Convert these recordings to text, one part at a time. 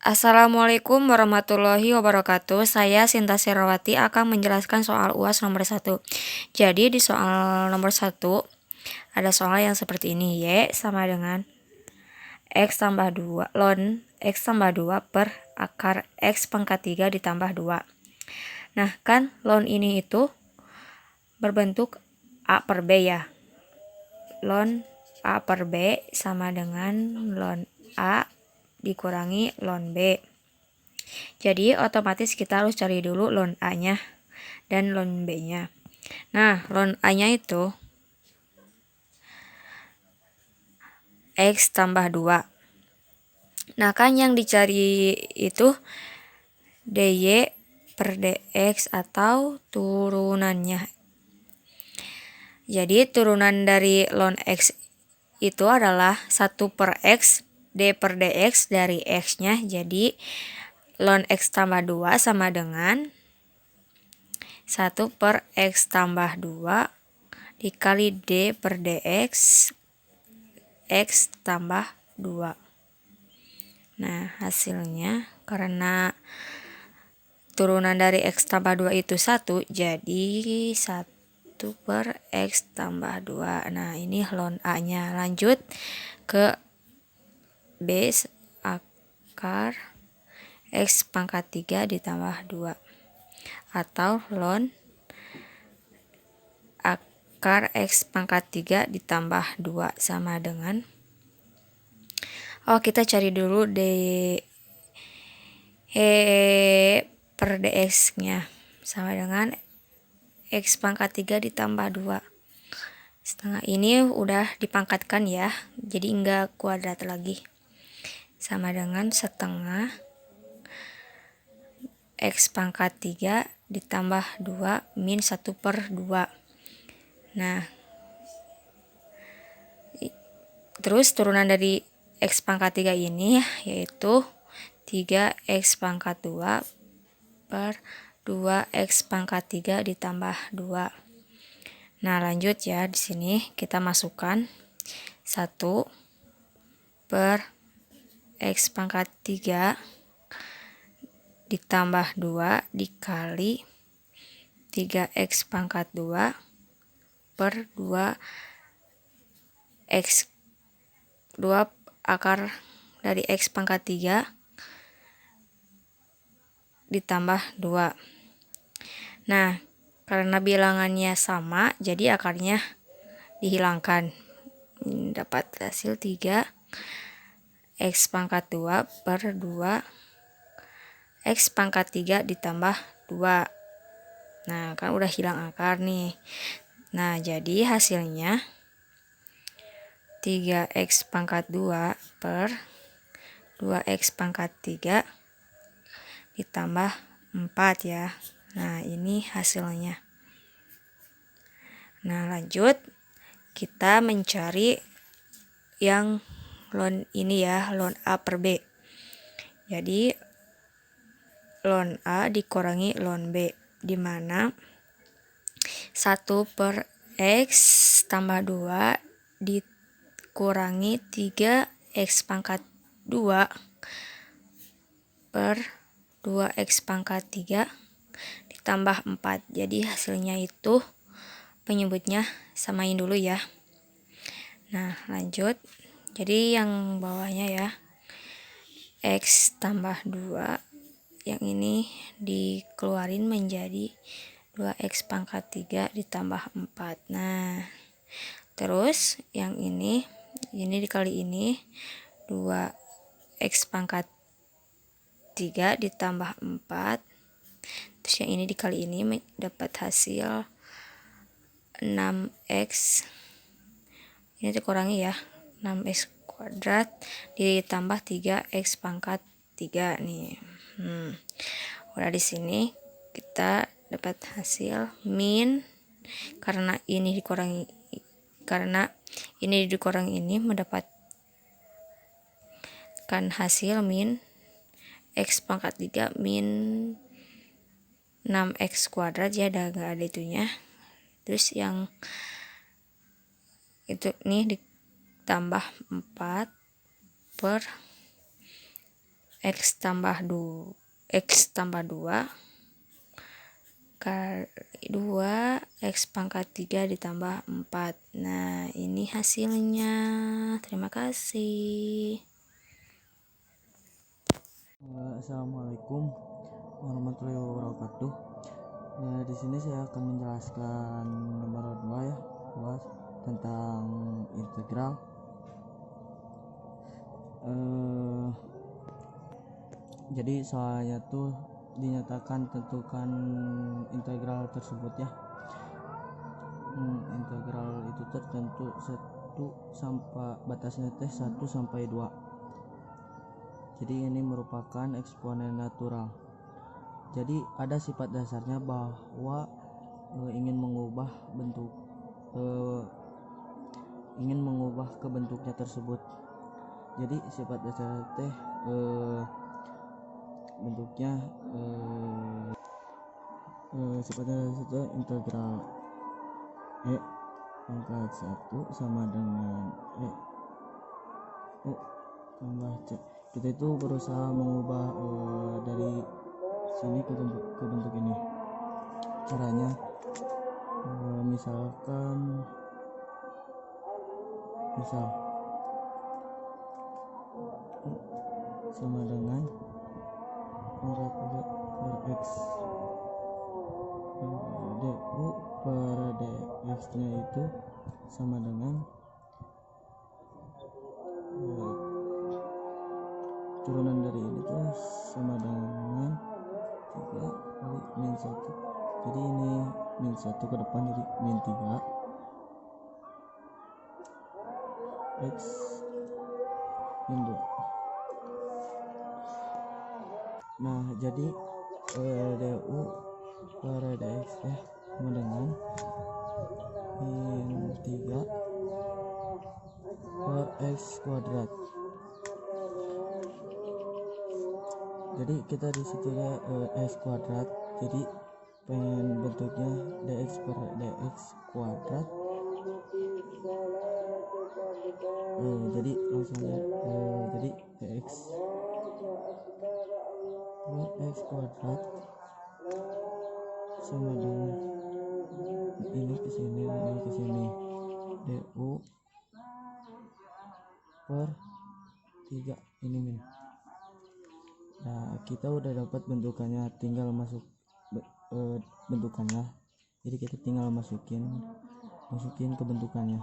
Assalamualaikum warahmatullahi wabarakatuh. Saya Sinta Sirawati akan menjelaskan soal UAS nomor 1. Jadi di soal nomor 1 ada soal yang seperti ini. Y sama dengan X tambah 2 ln X tambah 2 per akar X pangkat 3 ditambah 2. Nah kan ln ini itu berbentuk A per B ya. Ln A per B sama dengan ln A dikurangi ln B. Jadi otomatis kita harus cari dulu ln A-nya dan ln B-nya. Nah, ln A-nya itu X tambah 2. Nah, kan yang dicari itu dy per dx atau turunannya. Jadi turunan dari ln X itu adalah 1 per X d per dx dari X-nya. Jadi ln X tambah 2 sama dengan 1 per X tambah 2 dikali D per dx X tambah 2. Nah hasilnya karena turunan dari X tambah 2 itu 1, jadi 1 per X tambah 2. Nah ini ln A nya. Lanjut ke B akar X pangkat 3 ditambah 2 atau ln akar X pangkat 3 ditambah 2 sama dengan kita cari dulu D per dx nya sama dengan X pangkat 3 ditambah 2. Setengah ini udah dipangkatkan ya, jadi enggak kuadrat lagi, sama dengan setengah X pangkat 3 ditambah 2 min 1 per 2. Nah terus turunan dari X pangkat 3 ini yaitu 3X pangkat 2 per 2X pangkat 3 ditambah 2. Nah lanjut ya, di sini kita masukkan 1 per X pangkat 3 ditambah 2 dikali 3X pangkat 2 per 2X 2 akar dari X pangkat 3 ditambah 2. Nah karena bilangannya sama jadi akarnya dihilangkan, dapat hasil 3X pangkat 2 per 2X pangkat 3 ditambah 2. Nah kan udah hilang akar nih. Nah jadi hasilnya 3X pangkat 2 per 2X pangkat 3 ditambah 4 ya. Nah ini hasilnya. Nah lanjut kita mencari yang ln ini ya, ln A per B. Jadi ln A dikurangi ln B, di mana 1 per X tambah 2 dikurangi 3X pangkat 2 per 2X pangkat 3 ditambah 4. Jadi hasilnya itu penyebutnya samain dulu ya. Nah lanjut, jadi yang bawahnya ya X tambah 2, yang ini dikeluarin menjadi 2X pangkat 3 ditambah 4. Nah terus yang ini dikali ini 2X pangkat 3 ditambah 4. Terus yang ini dikali ini dapat hasil 6X. Ini dikurangi ya, 6X kuadrat ditambah 3X pangkat 3 nih. Udah di sini kita dapat hasil min, karena ini dikurangi ini mendapatkan hasil min X pangkat 3 min 6X kuadrat ya, udah gak ada itunya. Terus yang itu nih ditambah 4 per X tambah 2 kali 2 X pangkat 3 ditambah 4. Nah, ini hasilnya. Terima kasih. Assalamualaikum warahmatullahi wabarakatuh. Di sini saya akan menjelaskan nomor 2 ya, tentang integral. Jadi soalnya tuh dinyatakan tentukan integral tersebut ya. Integral itu tertentu 1 sampai batasnya teh 1 sampai 2. Jadi ini merupakan eksponen natural. Jadi ada sifat dasarnya bahwa ingin mengubah ke bentuknya tersebut. Jadi sifat dasar teh bentuknya sifat dasar itu integral E pangkat 1 sama dengan E U tambah C. Kita itu berusaha mengubah dari sini ke bentuk ini. Caranya misalkan sama dengan pangkat 3 per X du per dx nya itu sama dengan turunan dari ini tuh sama dengan 3 kali min 1. Jadi ini min 1 ke depan jadi min 3 X min 2. Nah, jadi du per dx ya sama dengan min 3 per X kuadrat. Jadi kita di situ ya X kuadrat, jadi pengen bentuknya dx per dx kuadrat. Jadi langsung ya, jadi dx per x kuadrat sama dengan ini ke sini du per 3 ini min. Nah, kita udah dapat bentukannya, tinggal masuk bentukannya. Jadi kita tinggal masukin ke bentukannya.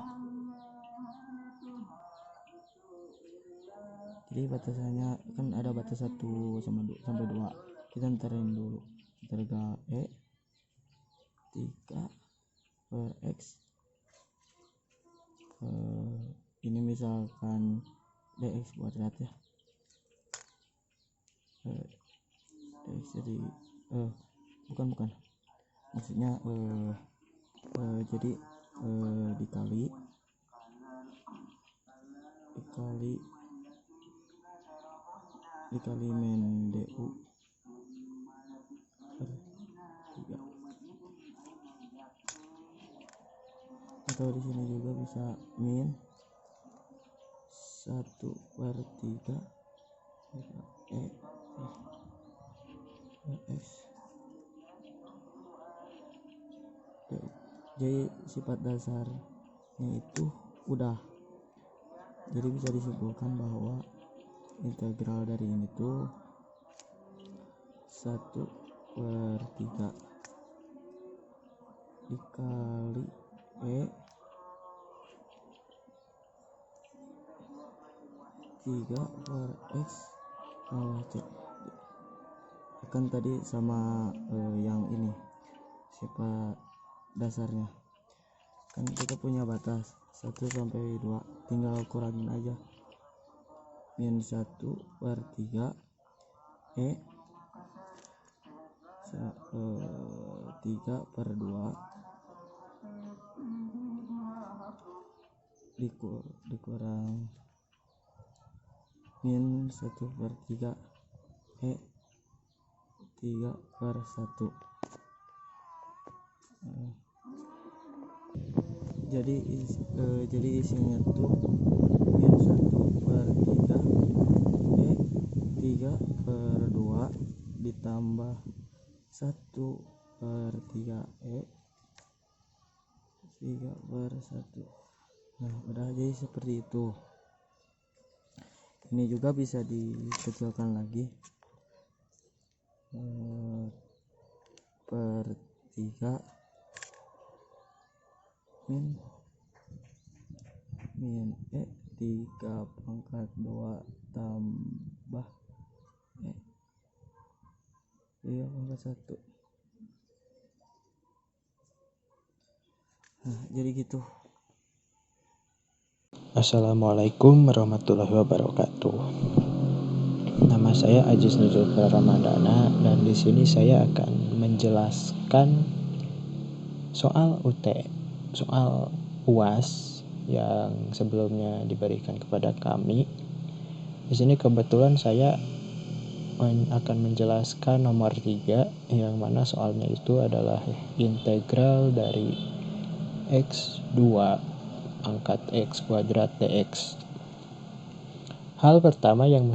Jadi batasannya kan ada batas 1 sampai 2. Kita ntarin dulu. Harga E 3 per X. Ini misalkan dx kuadrat ya. Dx jadi bukan maksudnya jadi dikali min du per 3. Atau di sini juga bisa min 1 per 3 E X. Jadi sifat dasarnya itu udah. Jadi bisa disimpulkan bahwa integral dari ini tuh 1 per 3 dikali E 3 per X tambah C. Kan tadi sama yang ini sifat dasarnya kan kita punya batas 1 sampai 2, tinggal kurangin aja min 1 per 3 E 3 per 2 dikurang min 1 per 3 E 3 per 1. Jadi isinya tuh min 1 per 3 E 3/2 ditambah 1/3E 3/1. Nah, udah jadi seperti itu. Ini juga bisa dikecilkan lagi, per 3 min E 3/2 tambah E 3/1. Nah, jadi gitu. Assalamualaikum warahmatullahi wabarakatuh. Nama saya Aziz Nuzul Ramadana dan di sini saya akan menjelaskan soal soal UAS yang sebelumnya diberikan kepada kami. Di sini kebetulan saya akan menjelaskan nomor 3 yang mana soalnya itu adalah integral dari X2 pangkat X kuadrat dx. Hal pertama yang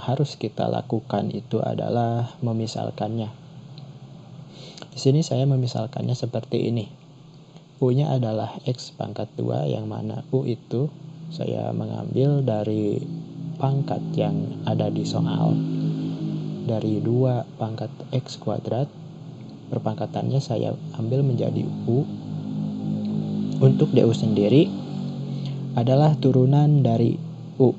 harus kita lakukan itu adalah memisalkannya. Di sini saya memisalkannya seperti ini. U-nya adalah X pangkat 2 yang mana U itu saya mengambil dari pangkat yang ada di soal. Dari 2 pangkat X kuadrat, perpangkatannya saya ambil menjadi U. Untuk DU sendiri adalah turunan dari U.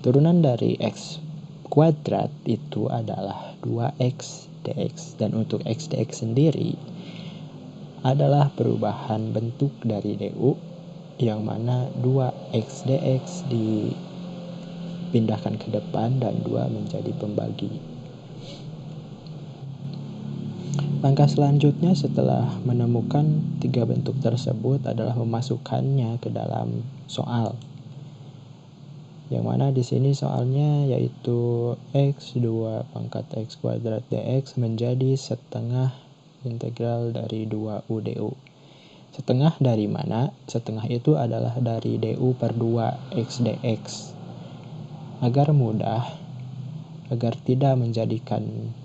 Turunan dari X kuadrat itu adalah 2X dx. Dan untuk X dx sendiri adalah perubahan bentuk dari DU yang mana 2X dx dipindahkan ke depan dan 2 menjadi pembagi. Langkah selanjutnya setelah menemukan 3 bentuk tersebut adalah memasukkannya ke dalam soal. Yang mana di sini soalnya yaitu X2 pangkat X kuadrat dx menjadi setengah integral dari 2U DU. Setengah dari mana? Setengah itu adalah dari DU per 2 X dx. Agar mudah, agar tidak menjadikan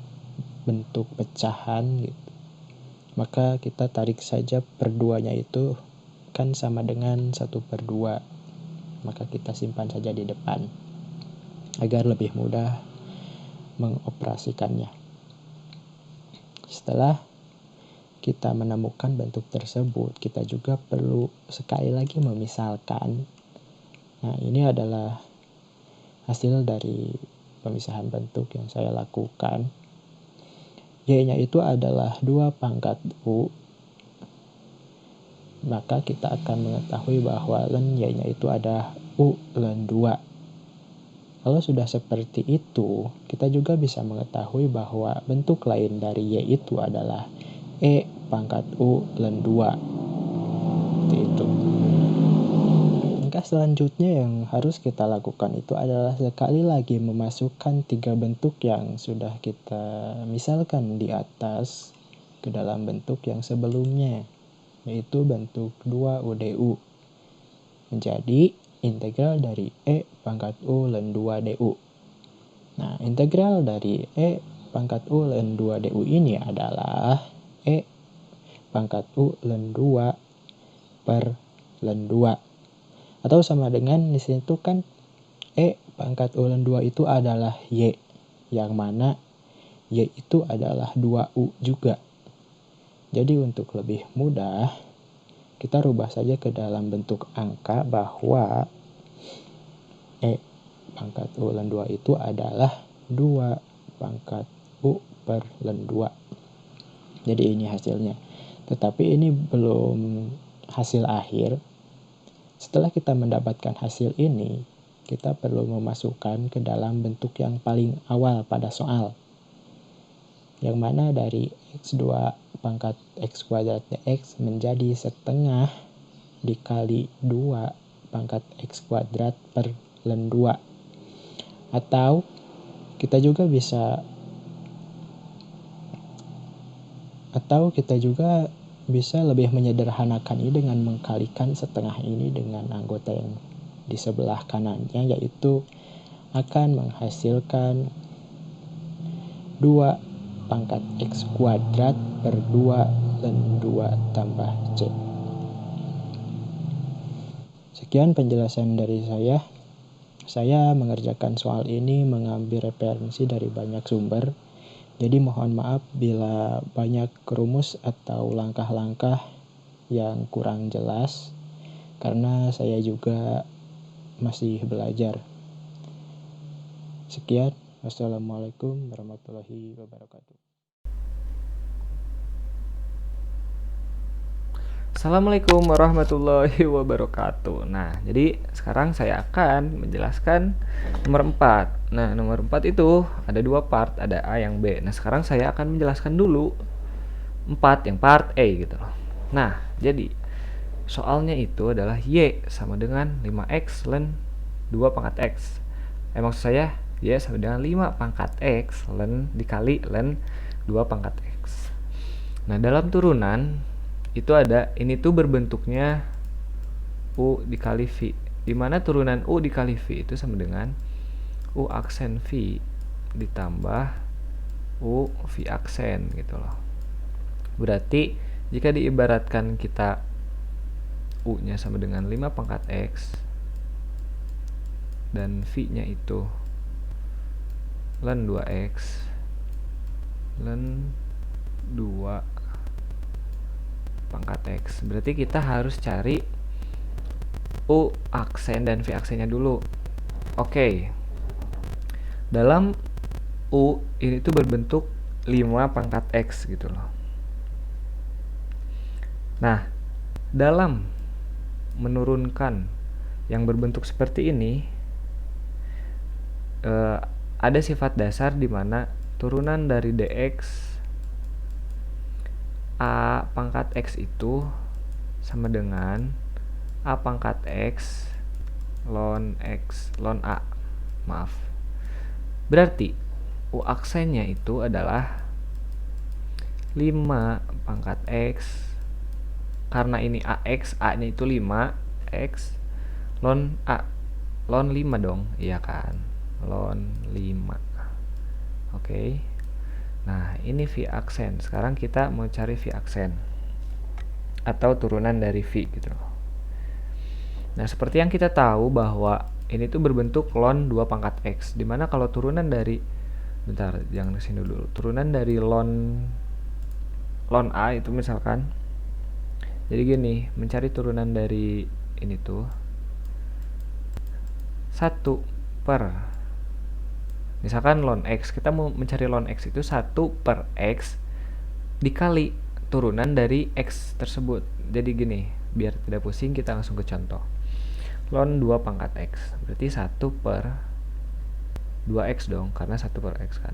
bentuk pecahan gitu, maka kita tarik saja per 2-nya itu kan sama dengan 1/2. Maka kita simpan saja di depan agar lebih mudah mengoperasikannya. Setelah kita menemukan bentuk tersebut, kita juga perlu sekali lagi memisalkan. Nah, ini adalah hasil dari pemisahan bentuk yang saya lakukan. Y-nya itu adalah 2 pangkat U. Maka kita akan mengetahui bahwa len Y-nya itu ada U len 2. Kalau sudah seperti itu, kita juga bisa mengetahui bahwa bentuk lain dari Y itu adalah E pangkat U len 2. Seperti itu. Langkah selanjutnya yang harus kita lakukan itu adalah sekali lagi memasukkan 3 bentuk yang sudah kita misalkan di atas ke dalam bentuk yang sebelumnya, yaitu bentuk 2UDU menjadi integral dari E pangkat U len 2 DU. Nah, integral dari E pangkat U len 2 DU ini adalah E pangkat U len 2 per len 2. Atau sama dengan di situ kan E pangkat U len 2 itu adalah Y, yang mana Y itu adalah 2U juga. Jadi untuk lebih mudah, kita rubah saja ke dalam bentuk angka bahwa E pangkat U len 2 itu adalah 2 pangkat U per len 2. Jadi ini hasilnya. Tetapi ini belum hasil akhir. Setelah kita mendapatkan hasil ini, kita perlu memasukkan ke dalam bentuk yang paling awal pada soal. Yang mana dari X2 pangkat X kuadrat dx menjadi setengah dikali 2 pangkat X kuadrat per len 2. Atau kita juga bisa lebih menyederhanakan ini dengan mengkalikan setengah ini dengan anggota yang di sebelah kanannya, yaitu akan menghasilkan 2 pangkat X kuadrat per 2 ln 2 tambah C. Sekian penjelasan dari saya. Saya mengerjakan soal ini mengambil referensi dari banyak sumber. Jadi mohon maaf bila banyak rumus atau langkah-langkah yang kurang jelas, karena saya juga masih belajar. Sekian, wassalamualaikum warahmatullahi wabarakatuh. Assalamualaikum warahmatullahi wabarakatuh. Nah, jadi sekarang saya akan menjelaskan nomor 4. Nah, nomor 4 itu ada 2 part, ada A yang B. Nah, sekarang saya akan menjelaskan dulu 4 yang part A gitu loh. Nah, jadi soalnya itu adalah Y sama dengan 5X ln 2 pangkat X. Maksud saya Y sama dengan 5 pangkat X ln dikali ln 2 pangkat X. Nah, dalam turunan itu ada, ini tuh berbentuknya U dikali V, dimana turunan U dikali V itu sama dengan U aksen V ditambah U V aksen gitu loh. Berarti jika diibaratkan kita U nya sama dengan 5 pangkat X dan V nya itu ln 2X ln 2 pangkat X, berarti kita harus cari U aksen dan V aksennya dulu. Oke, dalam U ini tuh berbentuk 5 pangkat X gitu loh. Nah, dalam menurunkan yang berbentuk seperti ini ada sifat dasar di mana turunan dari dx A pangkat X itu sama dengan A pangkat X ln A. Maaf. Berarti U aksennya itu adalah 5 pangkat X. Karena ini AX, A-nya itu 5, X ln A. Ln 5 dong, iya kan? Ln 5. Oke. Nah, ini V aksen. Sekarang kita mau cari V aksen atau turunan dari V gitu loh. Nah, seperti yang kita tahu bahwa ini tuh berbentuk ln 2 pangkat X, dimana kalau turunan dari, bentar, jangan kesini dulu, turunan dari ln A itu misalkan, jadi gini, mencari turunan dari ini tuh 1 per, misalkan ln X, kita mau mencari ln X itu 1 per X dikali turunan dari X tersebut. Jadi gini, biar tidak pusing kita langsung ke contoh. Ln 2 pangkat X, berarti 1 per 2X dong, karena 1 per X kan.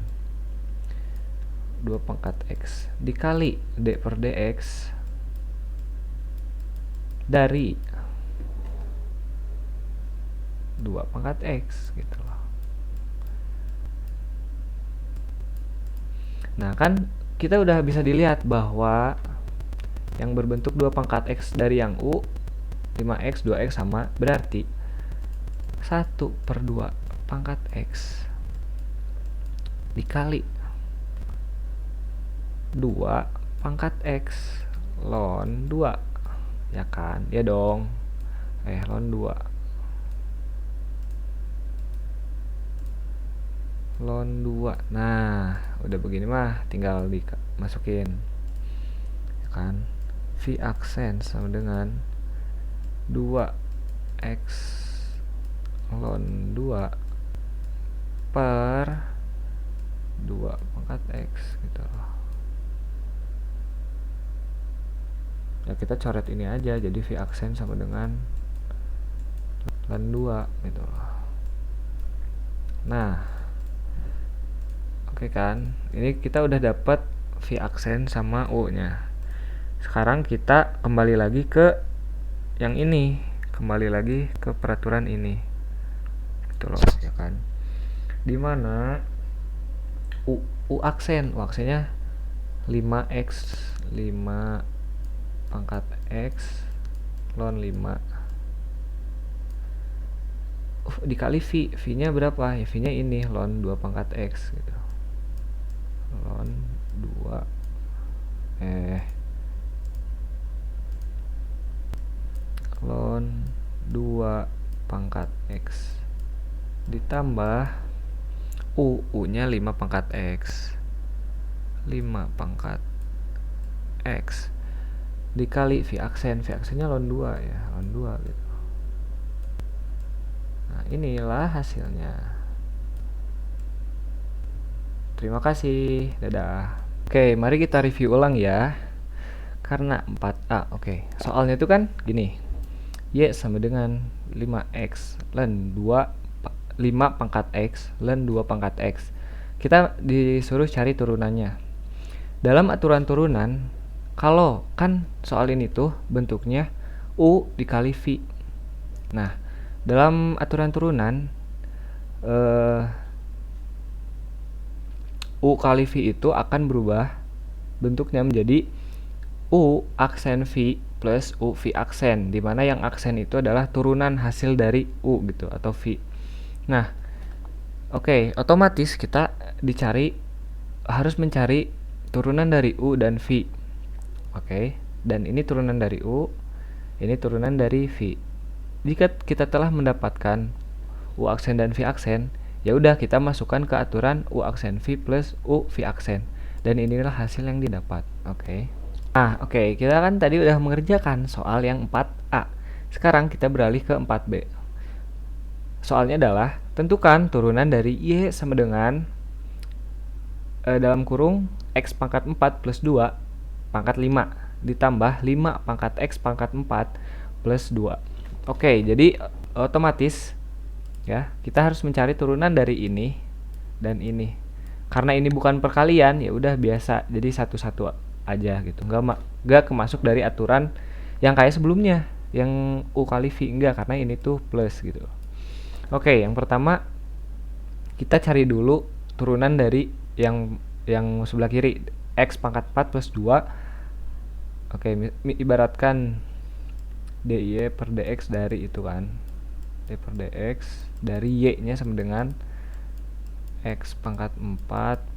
2 pangkat X dikali D per DX dari 2 pangkat X gitu loh. Nah, kan kita udah bisa dilihat bahwa yang berbentuk 2 pangkat X dari yang U 5X, 2X sama, berarti 1 per 2 pangkat X dikali 2 pangkat X ln 2, ya kan? Ya dong. Ln 2 ln 2. Nah, udah begini mah tinggal dimasukin, ya kan? V aksen sama dengan 2X ln 2 per 2 pangkat X gitu loh. Ya, kita coret ini aja, jadi V aksen sama dengan ln 2 gitu loh. Nah, oke kan? Ini kita udah dapat V aksen sama U nya. Sekarang kita kembali lagi ke yang ini, kembali lagi ke peraturan ini gitu loh, ya kan? Dimana U aksennya 5X 5 pangkat X ln 5 dikali V-nya berapa? Ya V-nya ini ln 2 pangkat X gitu. Ln 2 ln 2 pangkat X ditambah U-nya 5 pangkat X 5 pangkat X dikali V aksennya ln 2 ya, ln 2 gitu. Nah, inilah hasilnya. Terima kasih, dadah. Oke, mari kita review ulang ya. Karena 4A, oke. Soalnya itu kan gini. Y sama dengan 5X ln 2 5 pangkat X ln 2 pangkat X. Kita disuruh cari turunannya. Dalam aturan turunan, kalau kan soal ini tuh bentuknya U dikali V. Nah, dalam aturan turunan U kali V itu akan berubah bentuknya menjadi U aksen V plus U V aksen, dimana yang aksen itu adalah turunan hasil dari U gitu atau V. Nah, oke, otomatis kita harus mencari turunan dari U dan V. Oke, dan ini turunan dari U, ini turunan dari V. Jika kita telah mendapatkan U aksen dan V aksen, ya udah kita masukkan ke aturan U aksen V plus U V aksen. Dan inilah hasil yang didapat. Oke. Oke, kita kan tadi udah mengerjakan soal yang 4A. Sekarang kita beralih ke 4B. Soalnya adalah tentukan turunan dari Y sama dengan dalam kurung X pangkat 4 plus 2 pangkat 5 ditambah 5 pangkat X pangkat 4 plus 2. Oke, jadi otomatis ya, kita harus mencari turunan dari ini dan ini. Karena ini bukan perkalian, ya udah biasa, jadi satu-satu aja gitu. Nggak kemasuk dari aturan yang kayak sebelumnya, yang U kali V, enggak, karena ini tuh plus gitu. Oke, yang pertama kita cari dulu turunan dari yang sebelah kiri, X pangkat 4 plus 2. Oke, ibaratkan DY per DX dari itu kan, D per DX dari Y nya sama dengan X pangkat 4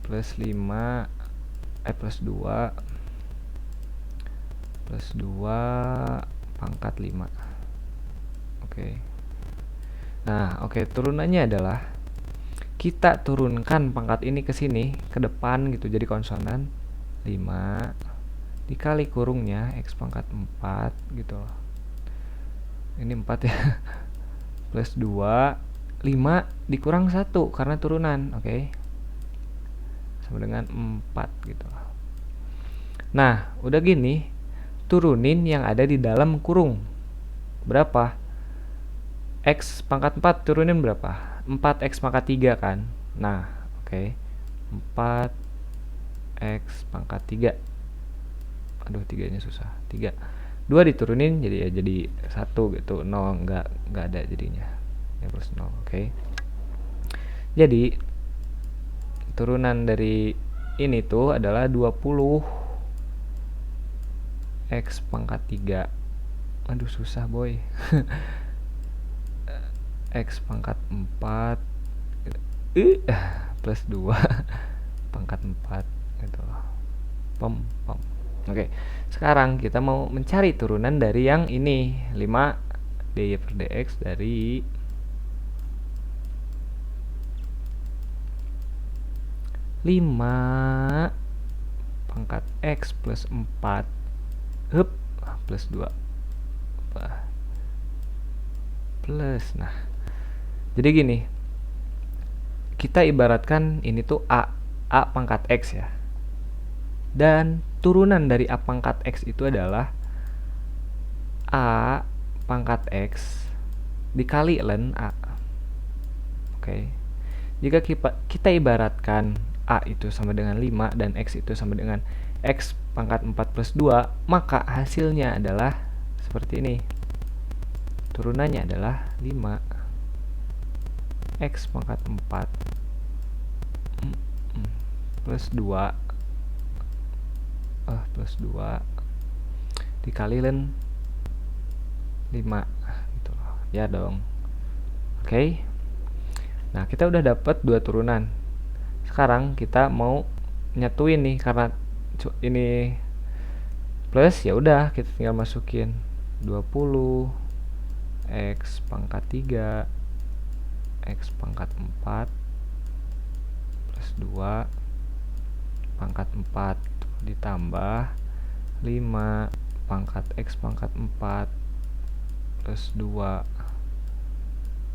plus 5 plus 2 pangkat 5. Oke. Nah, oke, turunannya adalah kita turunkan pangkat ini ke sini, ke depan gitu, jadi konsonan 5 dikali kurungnya X pangkat 4 gitu loh. Ini 4 ya. Plus 2, 5 dikurang 1 karena turunan, oke. Sama dengan 4 gitu loh. Nah, udah gini, turunin yang ada di dalam kurung. Berapa? X pangkat 4 turunin berapa? 4X pangkat 3 kan? Nah, oke. 4X pangkat 3. Aduh, 3-nya susah. 3. 2 diturunin jadi 1 gitu. 0 enggak ada jadinya. Ya plus 0, oke. Jadi turunan dari ini tuh adalah 20 X pangkat 3. Aduh, susah boy. X pangkat 4 plus 2 pangkat 4 gitu loh. Oke, sekarang kita mau mencari turunan dari yang ini, 5 dy per dx dari 5 pangkat x plus 4 plus 2 plus. Nah, jadi gini, kita ibaratkan ini tuh A pangkat X ya. Dan turunan dari A pangkat X itu adalah A pangkat X dikali ln A. Oke. Jika kita ibaratkan A itu sama dengan 5 dan X itu sama dengan X pangkat 4 plus 2, maka hasilnya adalah seperti ini. Turunannya adalah 5 X pangkat 4 plus 2 plus 2 dikali ln 5 gitu loh. Ya dong. Oke. Nah, kita udah dapat 2 turunan. Sekarang kita mau nyatuin nih, karena ini plus, ya udah kita tinggal masukin 20 x pangkat 3 x pangkat 4 plus 2 pangkat 4 ditambah 5 pangkat x pangkat 4 plus 2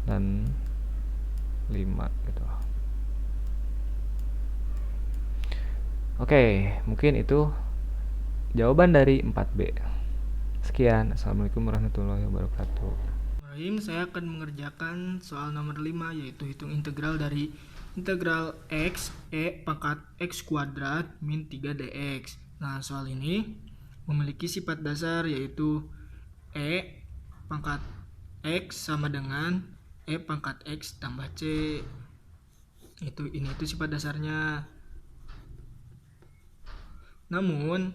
dan 5 gitu. Oke, mungkin itu jawaban dari 4B. Sekian, Assalamualaikum warahmatullahi wabarakatuh. Saya akan mengerjakan soal nomor 5, yaitu hitung integral dari integral x pangkat x kuadrat min 3 dx. Nah, soal ini memiliki sifat dasar, yaitu pangkat x sama dengan pangkat x tambah c. Itu sifat dasarnya. Namun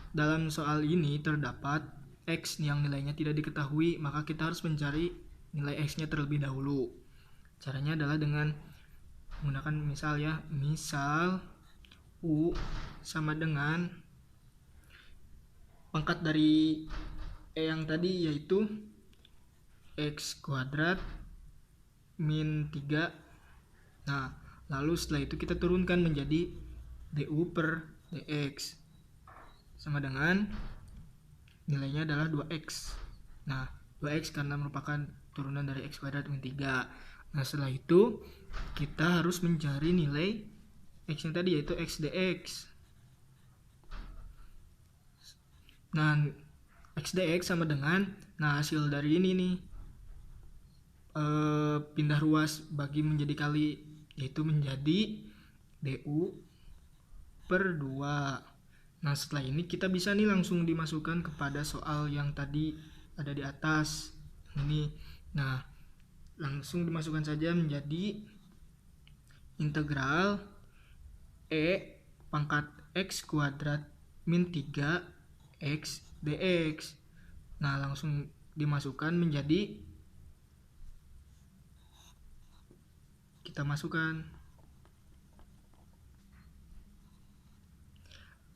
dalam soal ini terdapat x yang nilainya tidak diketahui, maka kita harus mencari nilai x-nya terlebih dahulu. Caranya adalah dengan menggunakan misal u sama dengan pangkat dari yang tadi, yaitu x kuadrat min 3. Nah, lalu setelah itu kita turunkan menjadi du per dx sama dengan nilainya adalah 2x. Nah, 2x karena merupakan turunan dari x kuadrat min 3. Nah, setelah itu kita harus mencari nilai x yang tadi, yaitu x dx. Nah, x dx sama dengan, hasil dari ini nih, pindah ruas bagi menjadi kali, yaitu menjadi du per 2. Nah, setelah ini kita bisa nih langsung dimasukkan kepada soal yang tadi ada di atas ini. Nah, langsung dimasukkan saja menjadi integral pangkat x kuadrat min 3 x dx. Nah, langsung dimasukkan menjadi, kita masukkan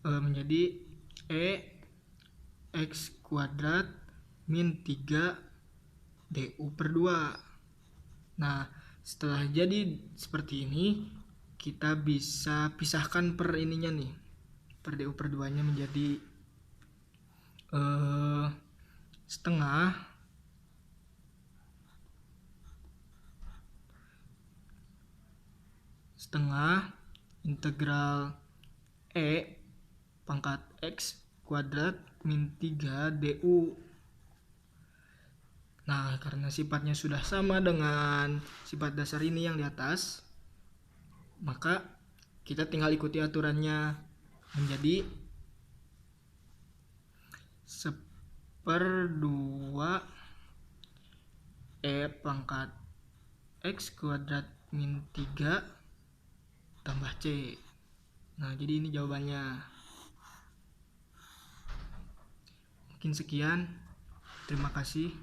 menjadi x kuadrat min 3 du per 2. Nah, setelah jadi seperti ini, kita bisa pisahkan per ininya nih, per du per 2 nya menjadi setengah integral pangkat x kuadrat min 3 du. Nah, karena sifatnya sudah sama dengan sifat dasar ini yang di atas, maka kita tinggal ikuti aturannya menjadi 1/2 pangkat x kuadrat min 3 tambah c. Nah, jadi ini jawabannya. Mungkin sekian. Terima kasih.